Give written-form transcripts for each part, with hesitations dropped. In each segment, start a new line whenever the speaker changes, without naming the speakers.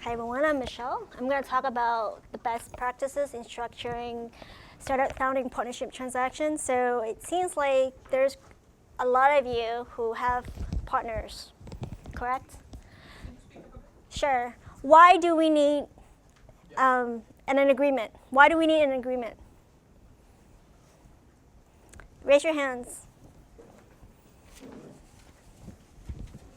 Hi everyone, I'm Michelle. I'm going to talk about the best practices in structuring startup founding partnership transactions. So it seems like there's a lot of you who have partners, correct? Sure. Why do we need an agreement? Why do we need an agreement? Raise your hands.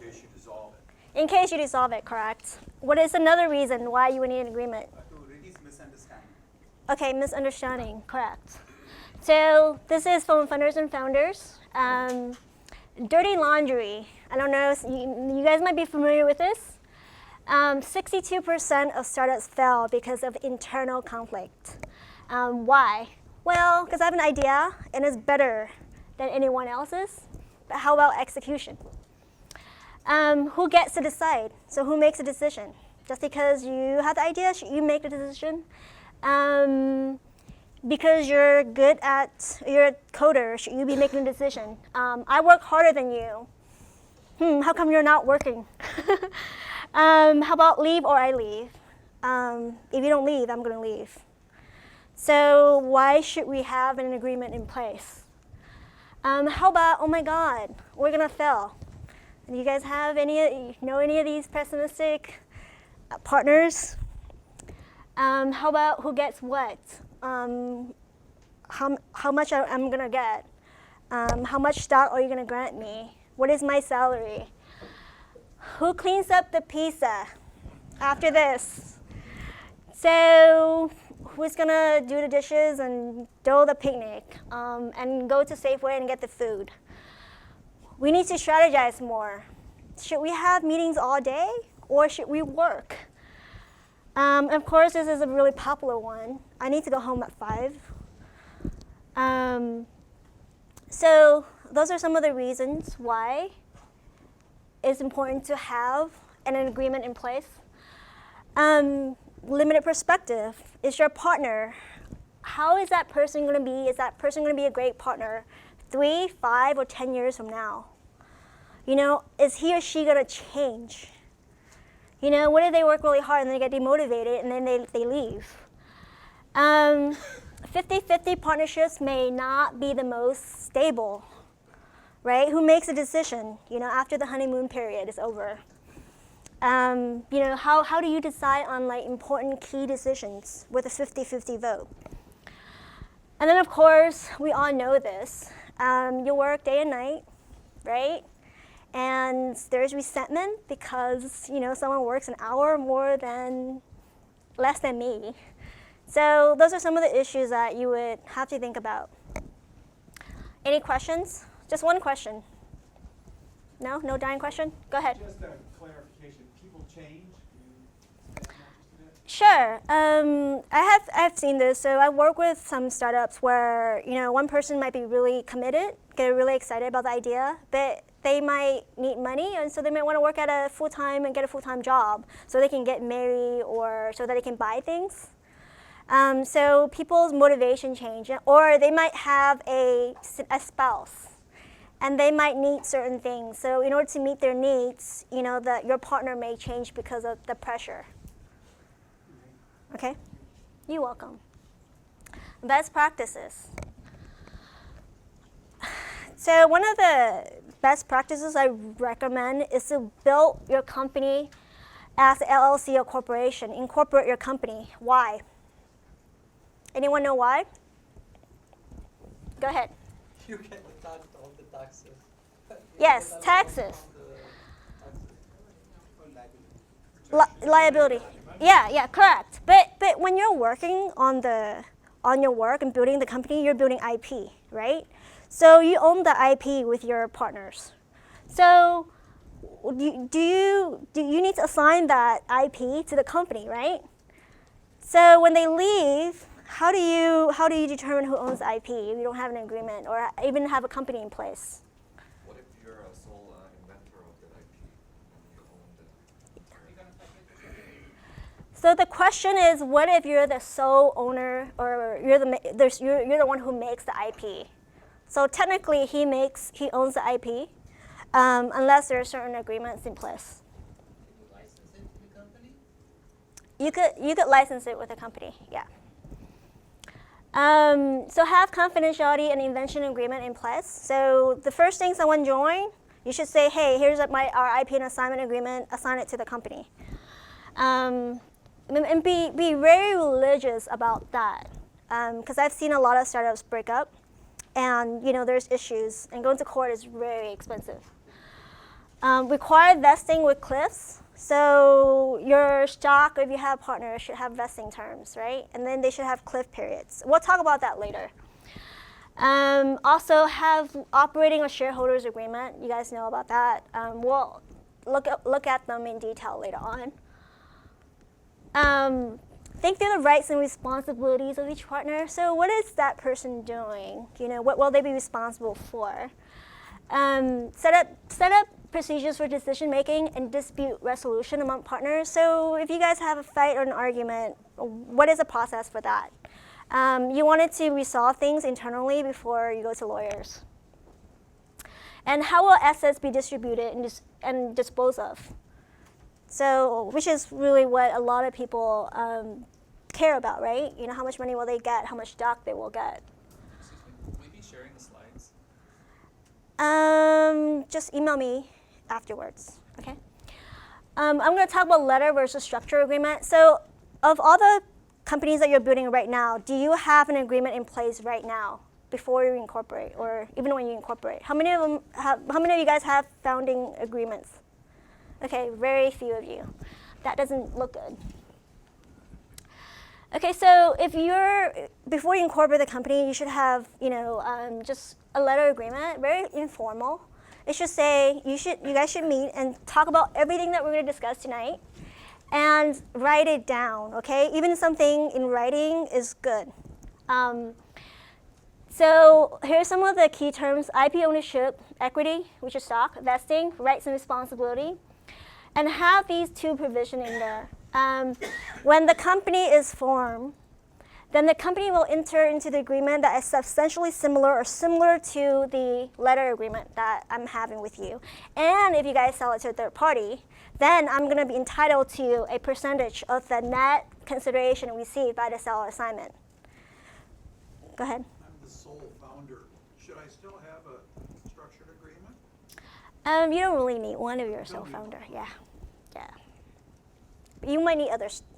In case you dissolve it.
In case you dissolve it, correct. What is another reason why you would need an agreement?
To reduce misunderstanding.
Okay, misunderstanding, correct. So this is from Funders and Founders. Dirty laundry. I don't know, you guys might be familiar with this. 62% of startups fail because of internal conflict. Why? Well, because I have an idea and it's better than anyone else's. But how about execution? Who gets to decide? So who makes a decision? Just because you have the idea, should you make the decision? Because you're you're a coder, should you be making a decision? I work harder than you. How come you're not working? How about leave or I leave? If you don't leave, I'm going to leave. So why should we have an agreement in place? How about, oh my God, we're going to fail. Do you guys have know any of these pessimistic partners? How about who gets what? How much I'm going to get? How much stock are you going to grant me? What is my salary? Who cleans up the pizza after this? So who's going to do the dishes and do the picnic and go to Safeway and get the food? We need to strategize more. Should we have meetings all day or should we work? Of course, this is a really popular one. I need to go home at 5. So those are some of the reasons why it's important to have an agreement in place. Limited perspective. Is your partner, how is that person going to be? Is that person going to be a great partner 3, 5, or 10 years from now? You know, is he or she going to change? You know, what if they work really hard and they get demotivated and then they leave? 50-50 partnerships may not be the most stable, right? Who makes a decision, you know, after the honeymoon period is over? You know, how do you decide on like important key decisions with a 50-50 vote? And then of course, we all know this. You work day and night, right? And there's resentment because, you know, someone works an hour less than me. So those are some of the issues that you would have to think about. Any questions? Just one question. No? No dying question? Go ahead.
Just a clarification. People change?
Sure. I have seen this. So I work with some startups where, you know, one person might be really committed, get really excited about the idea, but they might need money, and so they might want to work at a full-time and get a full-time job so they can get married or so that they can buy things. So people's motivation change, or they might have a spouse, and they might need certain things. So in order to meet their needs, you know, your partner may change because of the pressure. Okay? You're welcome. Best practices. So one of the best practices I recommend is to build your company as an LLC or corporation. Incorporate your company. Why? Anyone know why? Go ahead.
You get all the taxes.
Yes, taxes. Liability. Yeah, correct. But when you're working on your work and building the company, you're building IP, right? So you own the IP with your partners. So do you need to assign that IP to the company, right? So when they leave, how do you determine who owns the IP if you don't have an agreement or even have a company in place?
What if you're a sole inventor of the IP and you own the
So the question is, what if you're the sole owner or you're the one who makes the IP? So technically, he owns the IP, unless there are certain agreements in place.
Can you license it to the company?
You could license it with a company, yeah. So have confidentiality and invention agreement in place. So the first thing someone join, you should say, hey, here's our IP and assignment agreement, assign it to the company. And be very religious about that. Because I've seen a lot of startups break up, and there's issues, and going to court is very expensive. Require vesting with cliffs. So your stock, if you have partners, should have vesting terms, right? And then they should have cliff periods. We'll talk about that later. Also have operating or shareholders agreement. You guys know about that. We'll look at them in detail later on. Think through the rights and responsibilities of each partner. So what is that person doing? What will they be responsible for? Set up procedures for decision making and dispute resolution among partners. So if you guys have a fight or an argument, what is the process for that? You wanted to resolve things internally before you go to lawyers. And how will assets be distributed and disposed of? So, which is really what a lot of people care about, right? How much money will they get, how much stock they will get.
Excuse me, will we be sharing the slides?
Just email me afterwards, okay? I'm going to talk about letter versus structure agreement. So, of all the companies that you're building right now, do you have an agreement in place right now before you incorporate, or even when you incorporate? How many of you guys have founding agreements? Okay, very few of you. That doesn't look good. Okay, so before you incorporate the company, you should have, just a letter agreement, very informal. It should say you guys should meet and talk about everything that we're going to discuss tonight, and write it down. Okay, even something in writing is good. So here's some of the key terms: IP ownership, equity, which is stock, vesting, rights and responsibility, and have these two provisions in there. When the company is formed, then the company will enter into the agreement that is substantially similar or similar to the letter agreement that I'm having with you. And if you guys sell it to a third party, then I'm going to be entitled to a percentage of the net consideration received by the seller assignment. Go ahead.
I'm the sole founder. Should I still have a structured agreement?
You don't really need one if you're a sole founder. Yeah. You might need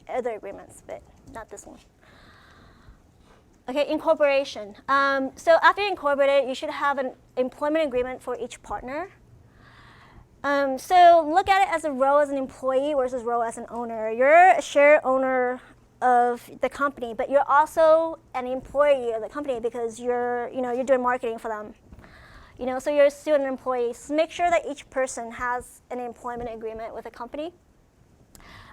other agreements, but not this one. Okay, incorporation. So after you incorporate it, you should have an employment agreement for each partner. So look at it as a role as an employee versus role as an owner. You're a share owner of the company, but you're also an employee of the company because you're doing marketing for them. So you're still an employee. So make sure that each person has an employment agreement with a company.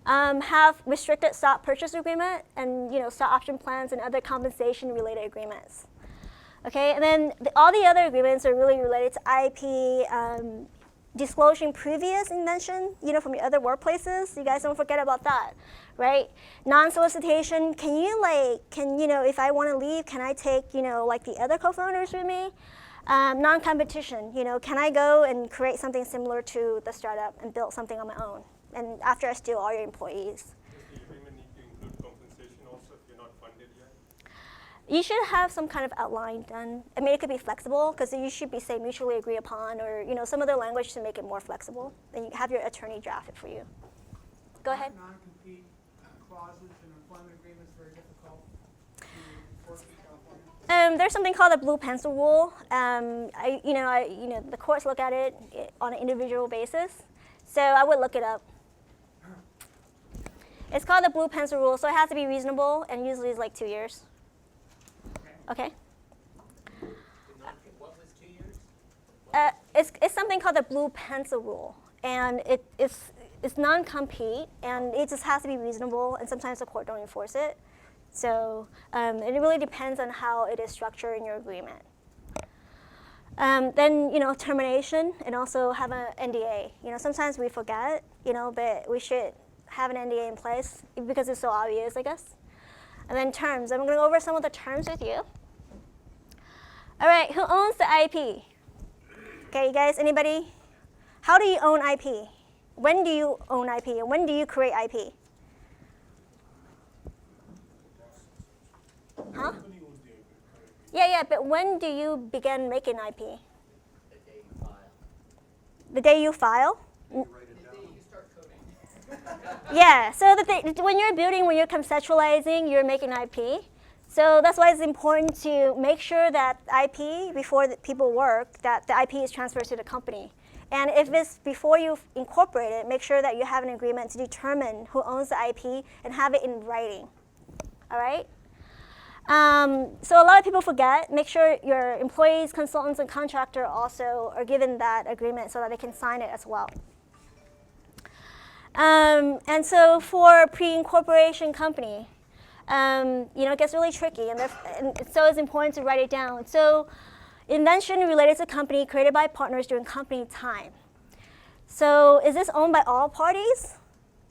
Have restricted stock purchase agreement and stock option plans and other compensation related agreements. Okay, and then all the other agreements are really related to IP, disclosing previous invention, from your other workplaces. You guys don't forget about that, right? Non-solicitation. If I want to leave, can I take like the other co-founders with me? Non-competition. Can I go and create something similar to the startup and build something on my own? And after I steal all your employees.
Does the agreement need to include compensation also if you're not funded yet?
You should have some kind of outline done. I mean, it could be flexible because you should be, say, mutually agreed upon, or some other language to make it more flexible. Then you have your attorney draft it for you. Go ahead.
Non-compete clauses in employment agreements very difficult to enforce in California.
There's something called the blue pencil rule. The courts look at it on an individual basis, so I would look it up. It's called the blue pencil rule, so it has to be reasonable, and usually it's like 2 years. Okay.
What was 2 years?
It's something called the blue pencil rule, and it's non-compete, and it just has to be reasonable, and sometimes the court don't enforce it. So it really depends on how it is structured in your agreement. Then termination, and also have an NDA. Sometimes we forget, but we should have an NDA in place because it's so obvious, I guess. And then terms. I'm going to go over some of the terms with you. All right, who owns the IP? Okay, you guys, anybody? How do you own IP? When do you own IP, and when do you create IP? Huh? Yeah, but when do you begin making IP?
The day you file.
The day you file?
You write it
The
down.
day you start coding.
Yeah, so when you're building, when you're conceptualizing, you're making IP. So that's why it's important to make sure that IP, before the people work, that the IP is transferred to the company. And if it's before you incorporate it, make sure that you have an agreement to determine who owns the IP and have it in writing. All right? So a lot of people forget. Make sure your employees, consultants, and contractor also are given that agreement so that they can sign it as well. And so for pre-incorporation company, it gets really tricky, and so it's important to write it down. So invention related to company created by partners during company time. So is this owned by all parties?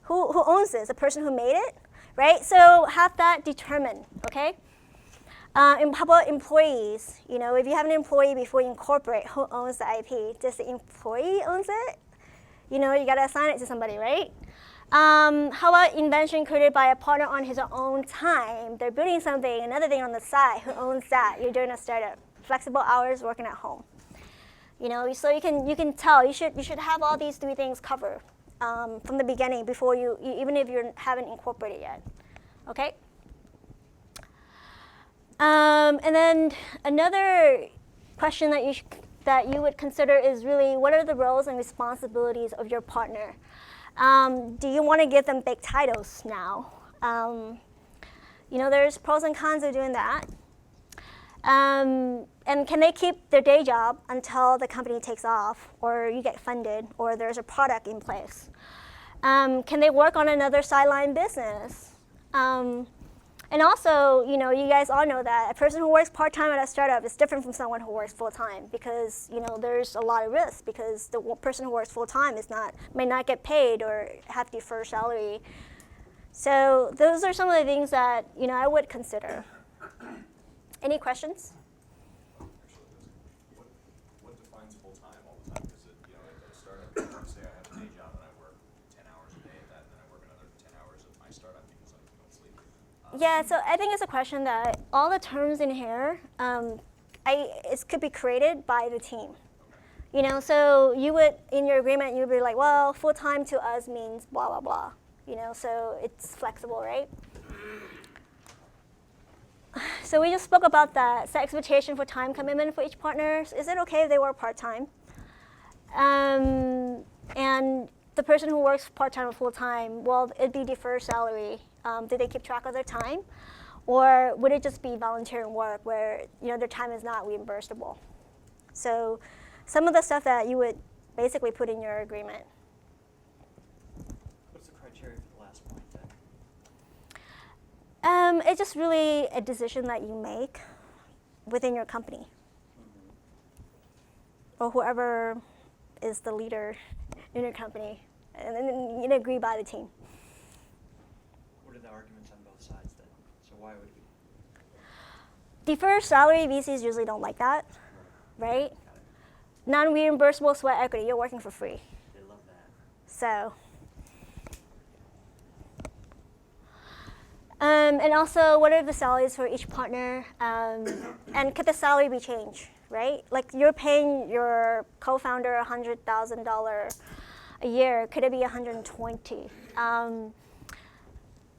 Who owns this? The person who made it, right? So have that determined, okay? And how about employees? If you have an employee before you incorporate, who owns the IP? Does the employee owns it? You gotta assign it to somebody, right? How about invention created by a partner on his own time? They're building something, another thing on the side. Who owns that? You're doing a startup. Flexible hours, working at home. So you can tell. You should have all these three things covered from the beginning before even if you haven't incorporated yet. Okay. And then another question that you would consider is really, what are the roles and responsibilities of your partner? Do you want to give them big titles now? There's pros and cons of doing that. And can they keep their day job until the company takes off, or you get funded, or there's a product in place? Can they work on another sideline business? And also, you guys all know that a person who works part-time at a startup is different from someone who works full-time, because there's a lot of risk, because the person who works full-time may not get paid or have deferred salary. So those are some of the things that I would consider. Any questions?
What defines full-time all the time? Is it, at a startup, you can say I have a day job and I work 10 hours a day at that, and then I work another 10 hours at my startup because I don't sleep.
Yeah, so I think it's a question that all the terms in here, it could be created by the team. So you would, in your agreement, you'd be like, well, full-time to us means blah, blah, blah. So it's flexible, right? So we just spoke about that. Set expectation for time commitment for each partner. Is it okay if they work part-time? And the person who works part-time or full-time, well, it'd be deferred salary. Do they keep track of their time? Or would it just be volunteering work where their time is not reimbursable? So some of the stuff that you would basically put in your agreement.
What's the criteria for the last point then?
It's just really a decision that you make within your company, or whoever is the leader in your company, and then you agree by the team.
What are the arguments on both sides then? So why would it be?
Deferred salary, VCs usually don't like that, right? Non-reimbursable sweat equity, you're working for free.
They love that.
So, and also, what are the salaries for each partner? And could the salary be changed, right? Like you're paying your co-founder $100,000 a year. Could it be $120,000?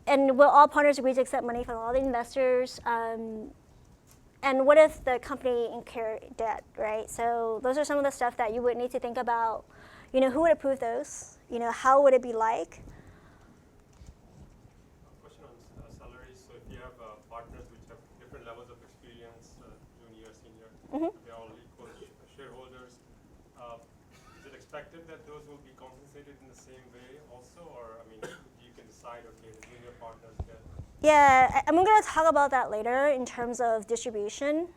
And will all partners agree to accept money from all the investors? And what if the company incur debt, right? So those are some of the stuff that you would need to think about. Who would approve those? How would it be like?
Question on salaries. So if you have partners which have different levels of experience, junior, senior, they're all equal shareholders, is it expected that those will be compensated in the same way also? Or, you can decide, okay, the junior partners get...
Yeah, I'm going to talk about that later in terms of distribution.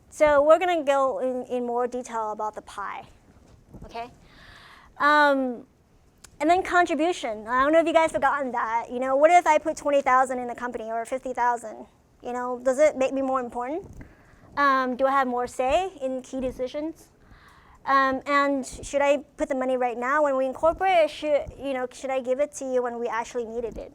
So we're going to go in more detail about the pie, okay? And then contribution. I don't know if you guys forgotten that. What if I put 20,000 in the company or 50,000? Does it make me more important? Do I have more say in key decisions? And should I put the money right now when we incorporate, or should I give it to you when we actually needed it?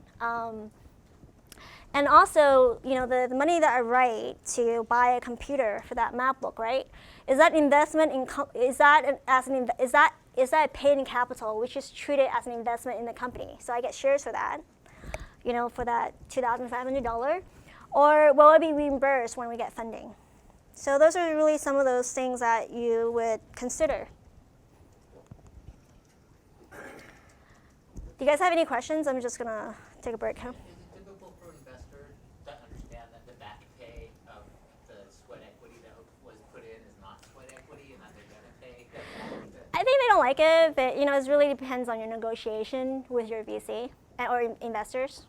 And also, the money that I write to buy a computer for that MacBook, right? Is that investment in is that a paid in capital, which is treated as an investment in the company? So I get shares for that, for that $2,500, or will it be reimbursed when we get funding? So those are really some of those things that you would consider. Do you guys have any questions? I'm just gonna take a break.
Is it typical for investors to understand that the back pay of the sweat equity that was put in is not sweat equity and that they're going to pay?
I think they don't like it, but it really depends on your negotiation with your VC or investors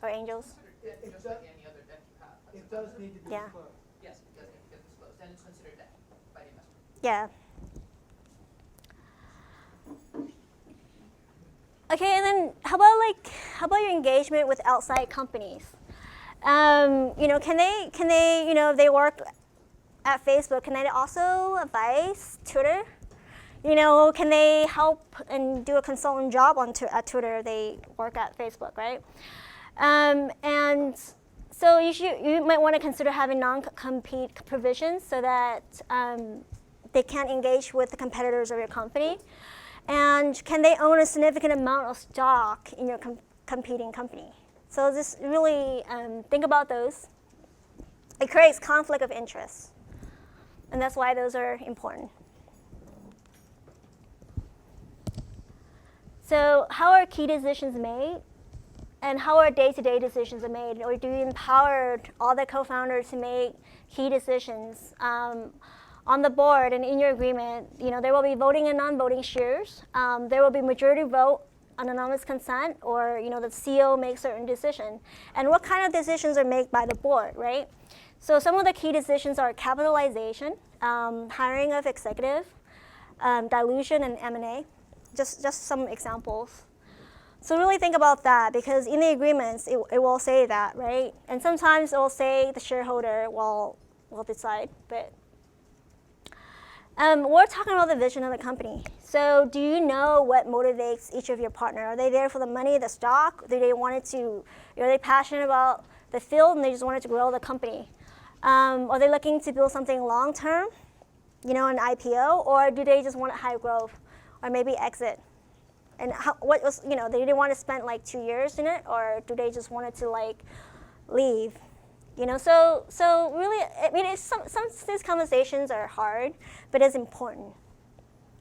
or angels.
Just like any other debt you have.
It does need to be
Yeah.
disclosed.
Yes, it does need to get disclosed, and it's considered debt by the investor.
Yeah. Okay, and then how about your engagement with outside companies? Can they if they work at Facebook, can they also advise Twitter? Can they help and do a consultant job at Twitter if they work at Facebook, right? And so you might want to consider having non-compete provisions so that they can't engage with the competitors of your company. And can they own a significant amount of stock in your competing company? So just really think about those. It creates conflict of interest. And that's why those are important. So how are key decisions made? And how are day-to-day decisions made? Or do you empower all the co-founders to make key decisions? On the board and in your agreement, there will be voting and non-voting shares. There will be majority vote on anonymous consent, or the CEO makes certain decision. And what kind of decisions are made by the board, right? So some of the key decisions are capitalization, hiring of executive, dilution, and M&A. Just some examples. So really think about that, because in the agreements, it will say that, right? And sometimes it will say the shareholder will decide, but we're talking about the vision of the company. So do you know what motivates each of your partner? Are they there for the money, the stock? Do they are they passionate about the field and they just wanted to grow the company? Are they looking to build something long term, an IPO, or do they just want high growth, or maybe exit? And they didn't want to spend 2 years in it, or do they just wanted to leave? So really, some of these conversations are hard, but it's important.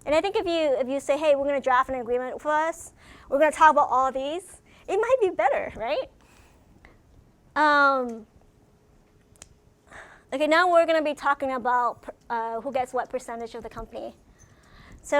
And I think if you say, hey, we're going to draft an agreement for us, we're going to talk about all of these, it might be better, right? Okay, now we're going to be talking about who gets what percentage of the company.